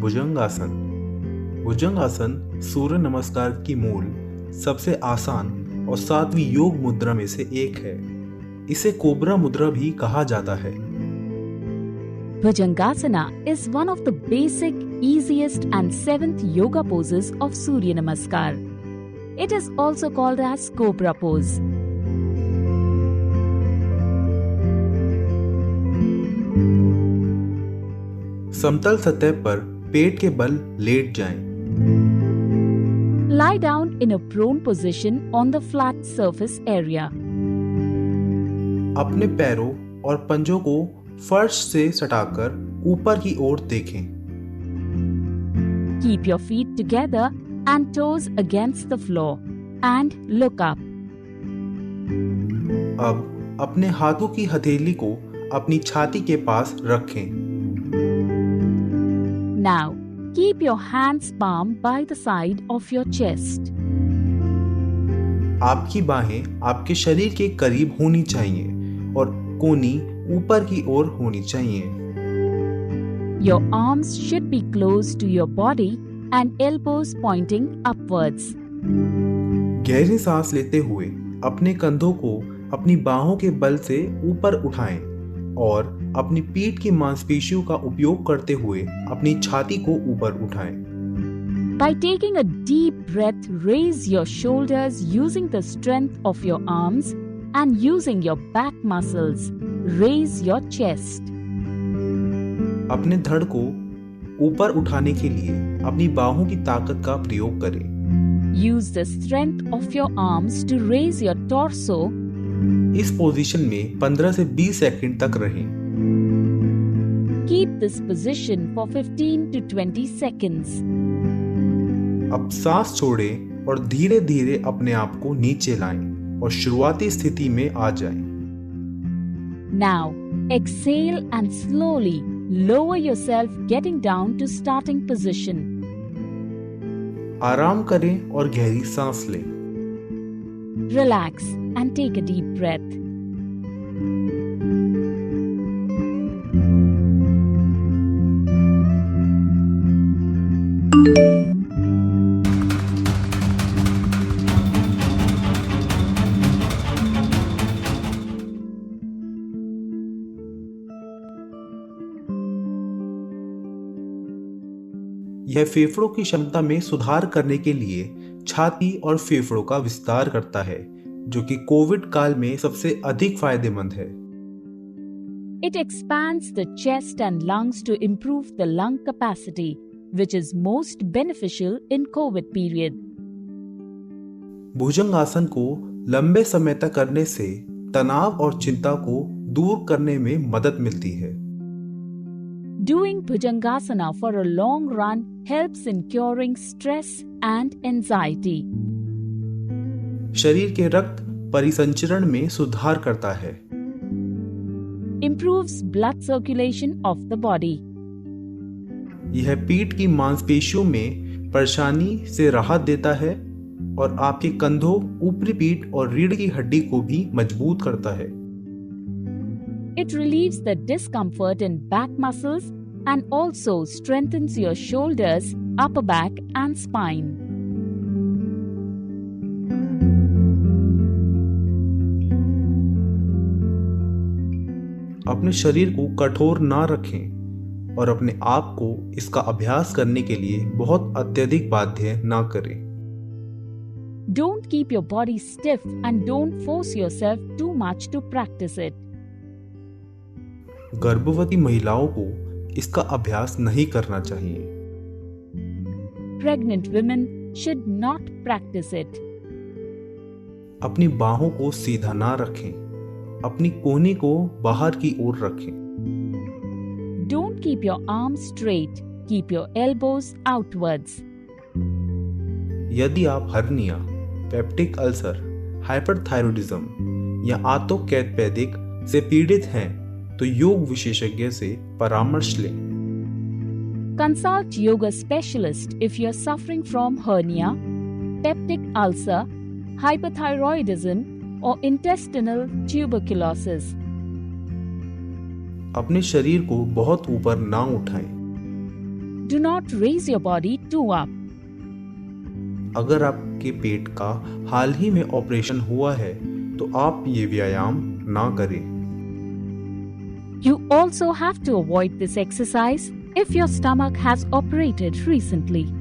भुजंगासन। भुजंगासन सूर्य नमस्कार की मूल सबसे आसान और 7वीं योग मुद्रा में से एक है। इसे कोबरा मुद्रा भी कहा जाता है। Bhujangasana is one of the basic, easiest and 7th yoga poses of Surya Namaskar. It is also called as Cobra pose. समतल सतह पर पेट के बल लेट जाएं। Lie down in a prone position on the flat surface area. अपने पैरों और पंजों को फर्श से सटाकर ऊपर की ओर देखें। Keep your feet together and toes against the floor and look up. अब अपने हाथों की हथेली को अपनी छाती के पास रखें। Now, keep your hands palm by the side of your chest. आपकी बाहें आपके शरीर के करीब होनी चाहिए और कोहनी ऊपर की ओर होनी चाहिए। Your arms should be close to your body and elbows pointing upwards. गहरी सांस लेते हुए अपने कंधों को अपनी बाहों के बल से ऊपर उठाएं और अपनी पीठ की मांसपेशियों का उपयोग करते हुए अपनी छाती को ऊपर उठाएं। By taking a deep breath, raise your shoulders using the strength of your arms and using your back muscles. Raise your chest. अपने धड़ को ऊपर उठाने के लिए अपनी बाहों की ताकत का प्रयोग करें। Use the strength of your arms to raise your torso. इस पोजीशन में 15 से 20 सेकंड तक रहें। Keep this position for 15 to 20 seconds. अब सांस छोड़ें और धीरे धीरे अपने आप को नीचे लाएं और शुरुआती स्थिति में आ जाएं। Now, exhale and slowly lower yourself, getting down to starting position. आराम करें और गहरी सांस लें। Relax and take a deep breath. यह फेफड़ों की क्षमता में सुधार करने के लिए छाती और फेफड़ों का विस्तार करता है, जो कि कोविड काल में सबसे अधिक फायदेमंद है। It expands the chest and lungs to improve the lung capacity, which is most beneficial in COVID period. भुजंगासन को लंबे समय तक करने से तनाव और चिंता को दूर करने में मदद मिलती है। Doing Bhujangasana for a long run helps in curing stress and anxiety. शरीर के रक्त परिसंचरण में सुधार करता है। Improves blood circulation of the body. यह पीठ की मांसपेशियों में परेशानी से राहत देता है और आपके कंधों, ऊपरी पीठ और रीढ़ की हड्डी को भी मजबूत करता है। It relieves the discomfort in back muscles and also strengthens your shoulders, upper back and spine. अपने शरीर को कठोर ना रखें और अपने आप को इसका अभ्यास करने के लिए बहुत अत्यधिक बाध्य ना करें। Don't keep your body stiff and don't force yourself too much to practice it. गर्भवती महिलाओं को इसका अभ्यास नहीं करना चाहिए। Pregnant women should not practice it. अपनी बाहों को सीधा ना रखें, अपनी कोहनी को बाहर की ओर रखें। Don't keep your arms straight. Keep your elbows outwards. यदि आप हर्निया, पेप्टिक अल्सर, हाइपरथायरॉयडिज्म या आतोकैथपेदिक से पीड़ित हैं तो योग विशेषज्ञ से परामर्श लें। Consult yoga specialist if you are suffering from hernia, peptic ulcer, hypothyroidism or intestinal tuberculosis. अपने शरीर को बहुत ऊपर ना उठाएं। Do not raise your body too up. अगर आपके पेट का हाल ही में ऑपरेशन हुआ है तो आप ये व्यायाम ना करें। You also have to avoid this exercise if your stomach has operated recently.